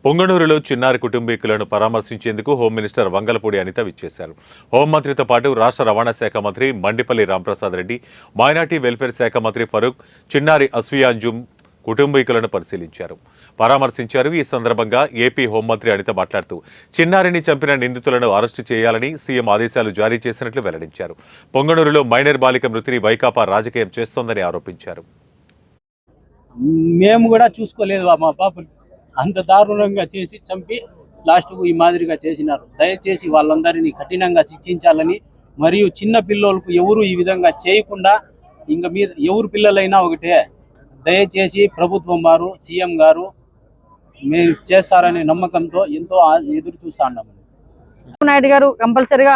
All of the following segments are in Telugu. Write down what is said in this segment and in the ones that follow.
పొంగనూరులో చిన్నారి కుటుంబీకులను పరామర్శించేందుకు హోం మినిస్టర్ వంగలపూడి అనిత విచ్చేశారు. హోంమంత్రితో పాటు రాష్ట్ర రవాణా శాఖ మంత్రి మండిపల్లి రాంప్రసాద్ రెడ్డి, మైనార్టీ వెల్ఫేర్ శాఖ మంత్రి ఫరూక్ చిన్నారి అస్వియాంజుమ్ కుటుంబీకులను పరిశీలించారు, పరామర్శించారు. ఈ సందర్భంగా ఏపీ హోంమంత్రి అనిత మాట్లాడుతూ చిన్నారిని చంపిన నిందితులను అరెస్టు చేయాలని సీఎం ఆదేశాలు జారీ చేసినట్లు వెల్లడించారు. పొంగనూరులో మైనర్ బాలిక మృతిని వైకాపా రాజకీయం చేస్తోందని ఆరోపించారు. మేము కూడా చూసుకోలేదు, మా పాప అంత దారుణంగా చేసి చంపి లాస్ట్కు ఈ మాదిరిగా చేసినారు. దయచేసి వాళ్ళందరినీ కఠినంగా శిక్షించాలని, మరియు చిన్న పిల్లలకు ఎవరు ఈ విధంగా చేయకుండా, ఇంకా మీరు ఎవరు పిల్లలైనా ఒకటే, దయచేసి ప్రభుత్వం వారు సీఎం గారు మేము చేస్తారనే నమ్మకంతో ఎంతో ఎదురు చూస్తా ఉన్నాము. నాయుడు గారు కంపల్సరీగా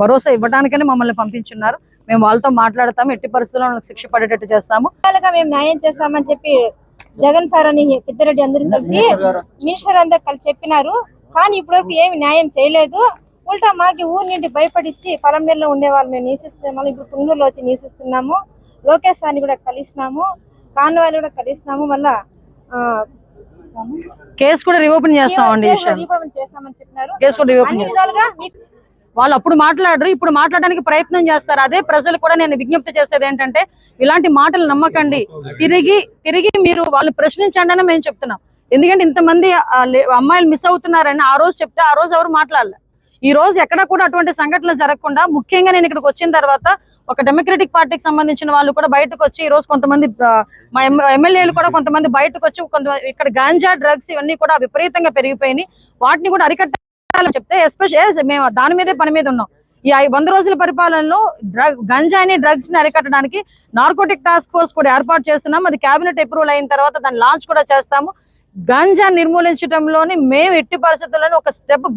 భరోసా ఇవ్వడానికనే మమ్మల్ని పంపించున్నారు. మేము వాళ్ళతో మాట్లాడతాము, ఎట్టి పరిస్థితుల్లో శిక్ష పడేటట్టు చేస్తాము. మేము న్యాయం చేస్తామని చెప్పి జగన్ సార్ అని పెద్దిరెడ్డి అందరూ కలిసి మినిస్టర్ అందరు కలిసి చెప్పినారు. కానీ ఇప్పటివరకు ఏమి న్యాయం చేయలేదు. ఉల్టా మాకి ఊరి నుండి భయపడిచ్చి పొలంనేరులో ఉండేవాళ్ళు మేము నివసిస్తున్నాము. ఇప్పుడు పుంగూరులో వచ్చి నివసిస్తున్నాము. లోకేష్ సార్ని కూడా కలిసినాము, కాన్వాయిలు కూడా కలిసినాము. మళ్ళా కేసు కూడా రీఓపెన్ చేస్తామండి. వాళ్ళు అప్పుడు మాట్లాడరు, ఇప్పుడు మాట్లాడడానికి ప్రయత్నం చేస్తారు. అదే ప్రజలు కూడా నేను విజ్ఞప్తి చేసేది ఏంటంటే, ఇలాంటి మాటలు నమ్మకండి, తిరిగి మీరు వాళ్ళు ప్రశ్నించండి అని మేము చెప్తున్నాం. ఎందుకంటే ఇంతమంది అమ్మాయిలు మిస్ అవుతున్నారని ఆ రోజు చెప్తే ఆ రోజు ఎవరు మాట్లాడలే. ఈ రోజు ఎక్కడ కూడా అటువంటి సంఘటనలు జరగకుండా, ముఖ్యంగా నేను ఇక్కడికి వచ్చిన తర్వాత ఒక డెమోక్రటిక్ పార్టీకి సంబంధించిన వాళ్ళు కూడా బయటకు వచ్చి, ఈ రోజు కొంతమంది మా ఎమ్మెల్యేలు కూడా కొంతమంది బయటకు వచ్చి ఇక్కడ గాంజా డ్రగ్స్ ఇవన్నీ కూడా విపరీతంగా పెరిగిపోయినాయి, వాటిని కూడా అరికట్టాలని చెప్తే ఎస్పెషల్ మేము దాని మీదే పని మీద ఉన్నాం. ఈ 100 రోజుల పరిపాలనలో గంజాని డ్రగ్స్ ని అరికట్టడానికి నార్కోటిక్ టాస్క్ ఫోర్స్ కూడా ఏర్పాటు చేస్తున్నాం. అది కేబినెట్ అప్రూవల్ అయిన తర్వాత దాన్ని లాంచ్ కూడా చేస్తాము. గంజా నిర్మూలించడంలోని మేము ఎట్టి పరిస్థితుల్లోనే ఒక స్టెప్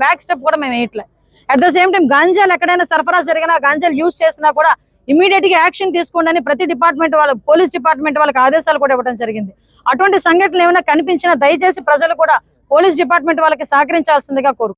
బ్యాక్ స్టెప్ కూడా మేము వేయట్లే. అట్ ద సేమ్ టైం గంజాలు ఎక్కడైనా సరఫరా జరిగినా, గంజాలు యూజ్ చేసినా కూడా ఇమీడియట్ గా యాక్షన్ తీసుకోండి అని ప్రతి డిపార్ట్మెంట్ వాళ్ళకి, పోలీస్ డిపార్ట్మెంట్ వాళ్ళకి ఆదేశాలు కూడా ఇవ్వడం జరిగింది. అటువంటి సంఘటనలు ఏమైనా కనిపించినా దయచేసి ప్రజలు కూడా పోలీస్ డిపార్ట్మెంట్ వాళ్ళకి సహకరించాల్సిందిగా కోరు.